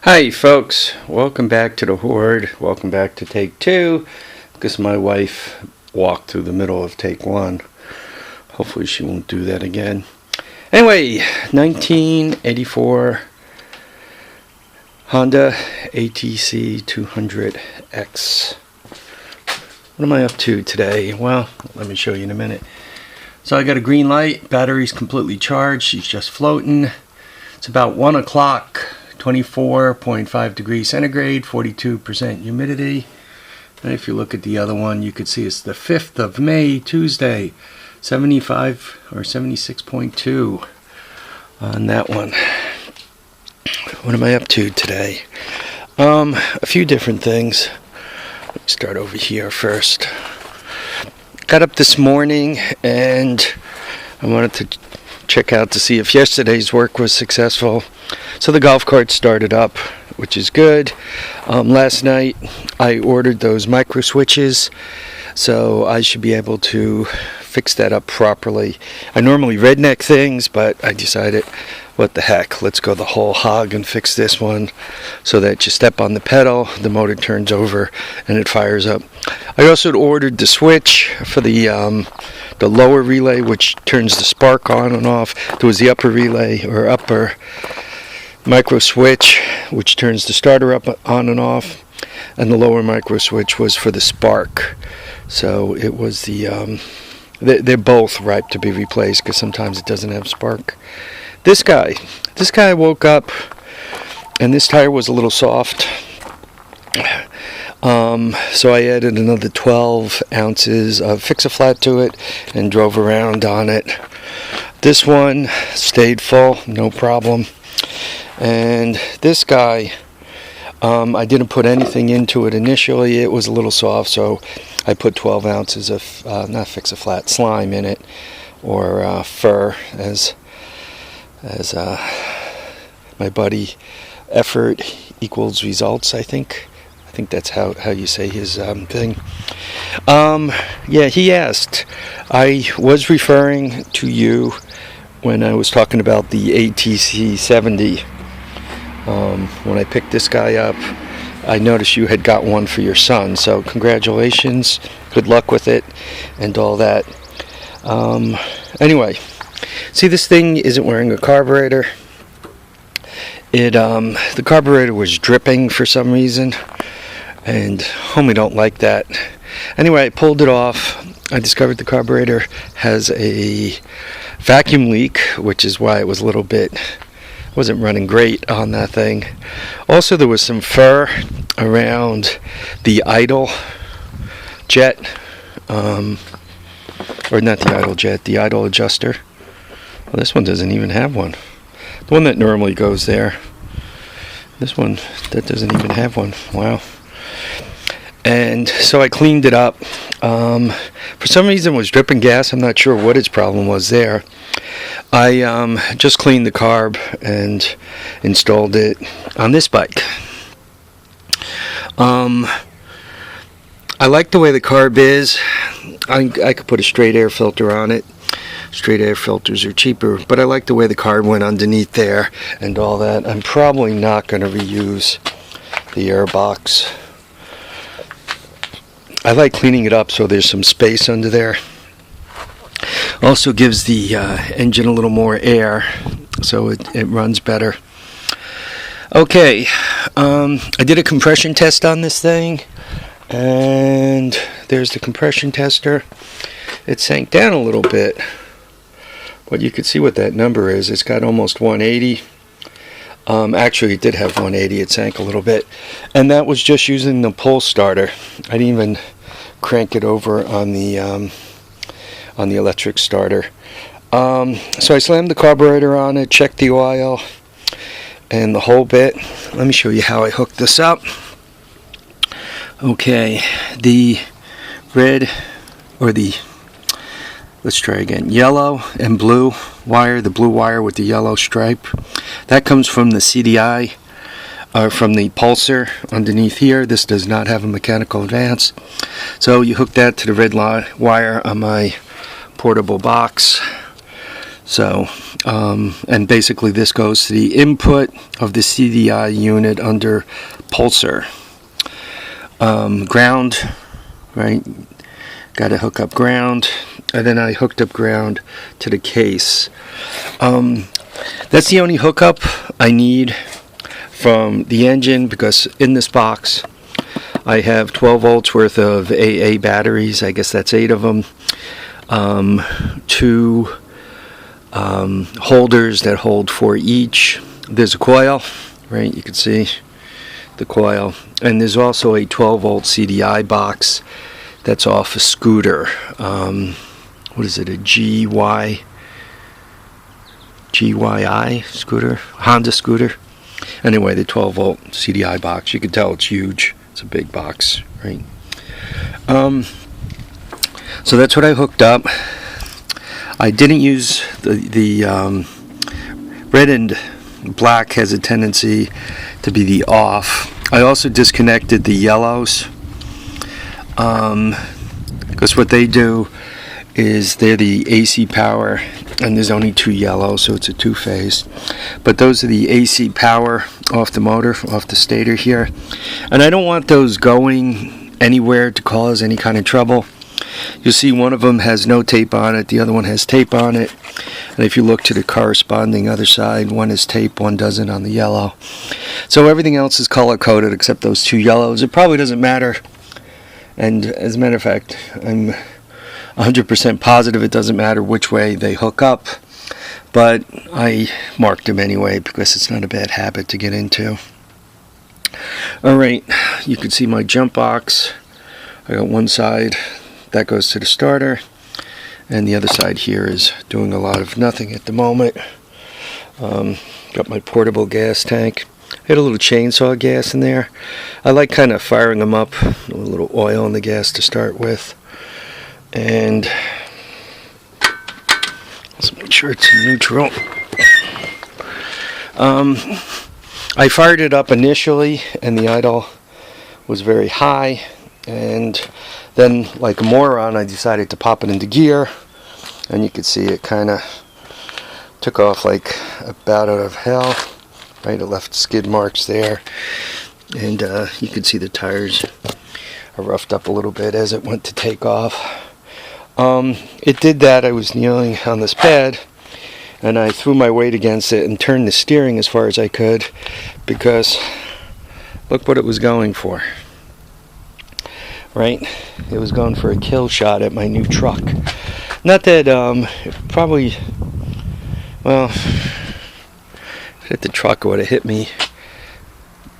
Hi folks, welcome back to the Horde. Welcome back to take two, because my wife walked through the middle of take one. Hopefully she won't do that again. Anyway, 1984 Honda TRX200SX. What am I up to today? Well, let me show you in a minute. So I got a green light, battery's completely charged, she's just floating. It's about 1 o'clock. 24.5 degrees centigrade, 42% humidity. And if you look at the other one, you can see it's the 5th of May, Tuesday, 75 or 76.2 on that one. What am I up to today? A few different things. Let me start over here first. Got up this morning and I wanted to check out to see if yesterday's work was successful. So the golf cart started up, which is good. Last night I ordered those micro switches, so I should be able to fix that up properly. I normally redneck things, but I decided, what the heck, let's go the whole hog and fix this one so that you step on the pedal, the motor turns over, and it fires up. I also ordered the switch for the lower relay, which turns the spark on and off. There was the upper relay, or upper micro switch, which turns the starter up on and off, and the lower micro switch was for the spark. So it was the they're both ripe to be replaced because sometimes it doesn't have spark. This guy woke up and this tire was a little soft, so I added another 12 ounces of Fix-A-Flat to it and drove around on it. This one stayed full, no problem. And this guy, I didn't put anything into it initially. It was a little soft, so I put 12 ounces of not Fix-A-Flat, slime in it, or fur, as my buddy, effort equals results, I think that's how you say his thing. Yeah, he asked. I was referring to you when I was talking about the ATC 70. When I picked this guy up, I noticed you had got one for your son, so congratulations, good luck with it, and all that. Anyway, see, this thing isn't wearing a carburetor. The carburetor was dripping for some reason, and homie don't like that. Anyway, I pulled it off. I discovered the carburetor has a vacuum leak, which is why it was a little bit, wasn't running great on that thing. Also, there was some fur around the idle jet, or not the idle jet, the idle adjuster. Well, this one doesn't even have one. The one that normally goes there. This one, that doesn't even have one. Wow. And so I cleaned it up. For some reason it was dripping gas. I'm not sure what its problem was there. I just cleaned the carb and installed it on this bike. I like the way the carb is. I could put a straight air filter on it. Straight air filters are cheaper, but I like the way the carb went underneath there and all that. I'm probably not going to reuse the air box. I like cleaning it up so there's some space under there. Also gives the engine a little more air, so it runs better. Okay, I did a compression test on this thing, and there's the compression tester. It sank down a little bit, but you can see what that number is. It's got almost 180. Actually, it did have 180. It sank a little bit, and that was just using the pull starter. I didn't even crank it over on the electric starter. So I slammed the carburetor on it, checked the oil and the whole bit. Let me show you how I hooked this up. Okay, the red, or the, let's try again, yellow and blue wire, the blue wire with the yellow stripe, that comes from the CDI, from the pulsar underneath here. This does not have a mechanical advance, so you hook that to the red wire on my portable box. So, and basically this goes to the input of the CDI unit under pulsar. Ground, right? Got to hook up ground, and then I hooked up ground to the case. That's the only hookup I need from the engine, because in this box I have 12 volts worth of AA batteries. I guess that's 8 of them. 2 holders that hold 4 each. There's a coil, right? You can see the coil, and there's also a 12 volt CDI box that's off a scooter. What is it, a GYI scooter, Honda scooter? Anyway, the 12 volt CDI box, you can tell it's huge. It's a big box, right? So that's what I hooked up. I didn't use the red and black has a tendency to be the off. I also disconnected the yellows, because what they do is they're the AC power, and there's only 2 yellows, so it's a 2-phase. But those are the AC power off the motor, off the stator here, and I don't want those going anywhere to cause any kind of trouble. You'll see one of them has no tape on it, the other one has tape on it, and if you look to the corresponding other side, one is tape, one doesn't on the yellow. So everything else is color coded except those 2 yellows. It probably doesn't matter, and as a matter of fact, I'm 100% positive it doesn't matter which way they hook up, but I marked them anyway because it's not a bad habit to get into. Alright, you can see my jump box. I got one side that goes to the starter, and the other side here is doing a lot of nothing at the moment. Got my portable gas tank. I had a little chainsaw gas in there. I like kind of firing them up, a little oil in the gas to start with, and let's make sure it's neutral. I fired it up initially and the idle was very high, and then, like a moron, I decided to pop it into gear, and you can see it kind of took off like a bat out of hell. Right, it left skid marks there, and you can see the tires are roughed up a little bit as it went to take off. It did that. I was kneeling on this bed, and I threw my weight against it and turned the steering as far as I could, because look what it was going for. Right, it was going for a kill shot at my new truck. Not that probably, well, if it hit the truck, it would have hit me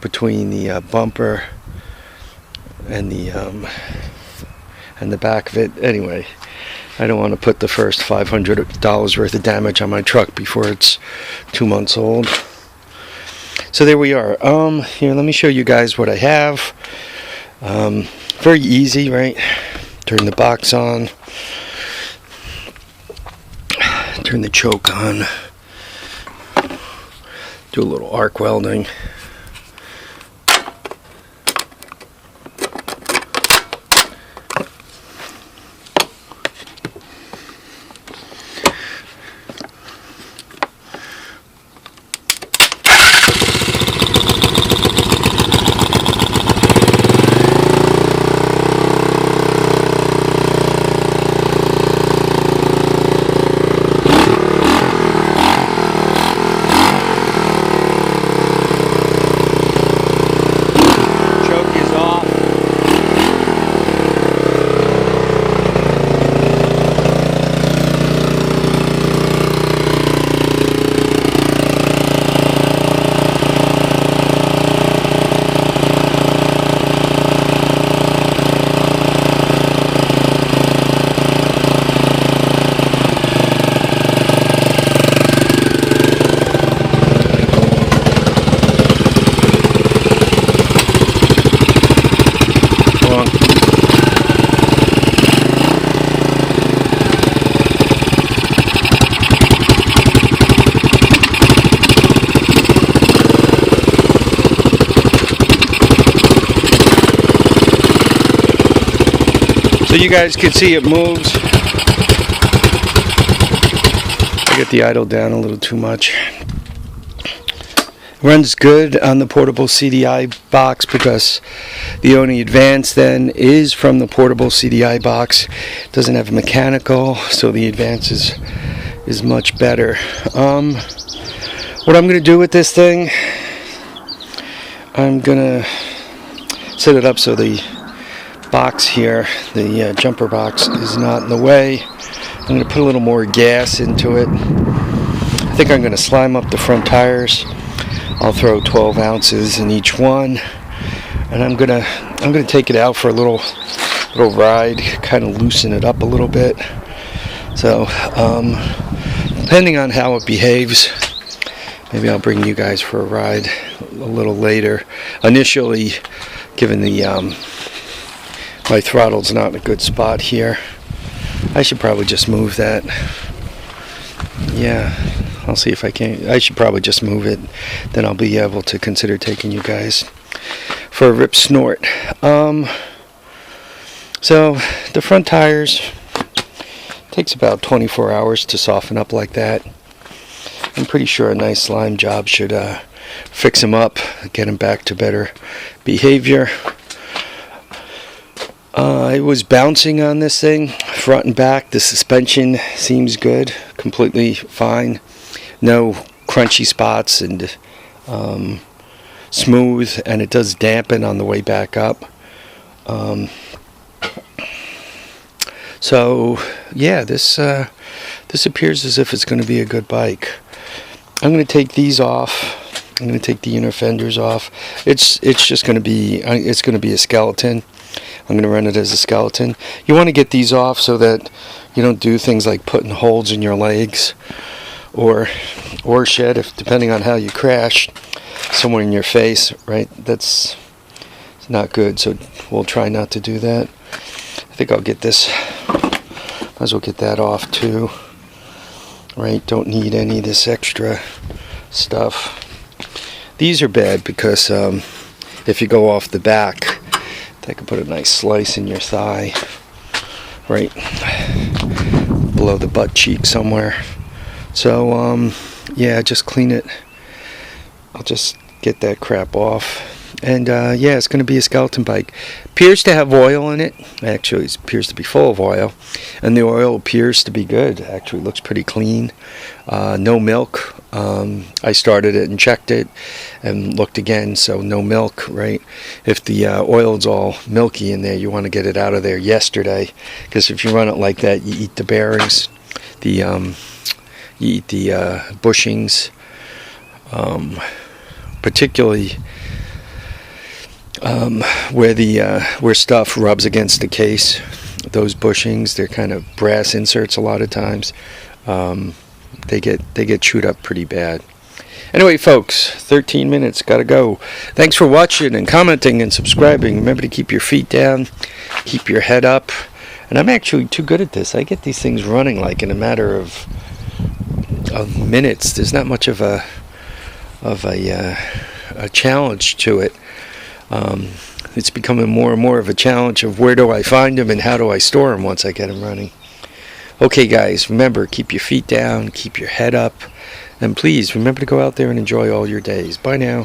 between the bumper and the back of it. Anyway, I don't want to put the first $500 worth of damage on my truck before it's 2 months old. So there we are. Here, let me show you guys what I have. Very easy, right? Turn the box on, turn the choke on, do a little arc welding. So you guys can see it moves. get the idle down a little too much. Runs good on the portable CDI box because the only advance then is from the portable CDI box. Doesn't have a mechanical, so the advance is much better. What I'm going to do with this thing, I'm going to set it up so the box here, the jumper box, is not in the way. I'm going to put a little more gas into it. I think I'm going to slime up the front tires. I'll throw 12 ounces in each one, and I'm gonna take it out for a little ride, kind of loosen it up a little bit. So depending on how it behaves, maybe I'll bring you guys for a ride a little later. Initially, given the my throttle's not in a good spot here, I should probably just move that. Yeah, I'll see if I can. I should probably just move it. Then I'll be able to consider taking you guys for a rip snort. So the front tires takes about 24 hours to soften up like that. I'm pretty sure a nice slime job should fix them up, get them back to better behavior. It was bouncing on this thing, front and back. The suspension seems good, completely fine. No crunchy spots, and smooth, and it does dampen on the way back up. So yeah, this appears as if it's going to be a good bike. I'm going to take these off. I'm going to take the inner fenders off. It's just going to be a skeleton. I'm going to run it as a skeleton. You want to get these off so that you don't do things like putting holes in your legs, or shed, if depending on how you crash, somewhere in your face, right? It's not good, so we'll try not to do that. I think I'll get this, might as well get that off too, right? Don't need any of this extra stuff. These are bad because if you go off the back, they could put a nice slice in your thigh, right below the butt cheek somewhere. So yeah, just clean it. I'll just get that crap off. And yeah, it's going to be a skeleton bike. Appears to have oil in it. Actually, it appears to be full of oil, and the oil appears to be good. Actually, looks pretty clean. No milk. I started it and checked it and looked again, so no milk, right? If the oil's all milky in there, you want to get it out of there yesterday, because if you run it like that, you eat the bearings, you eat the bushings, particularly where stuff rubs against the case. Those bushings, they're kind of brass inserts a lot of times. They get chewed up pretty bad. Anyway, folks, 13 minutes, gotta go. Thanks for watching and commenting and subscribing. Remember to keep your feet down, keep your head up. And I'm actually too good at this. I get these things running like in a matter of minutes. There's not much of a challenge to it. It's becoming more and more of a challenge of where do I find them and how do I store them once I get them running. Okay, guys, remember, keep your feet down, keep your head up, and please remember to go out there and enjoy all your days. Bye now.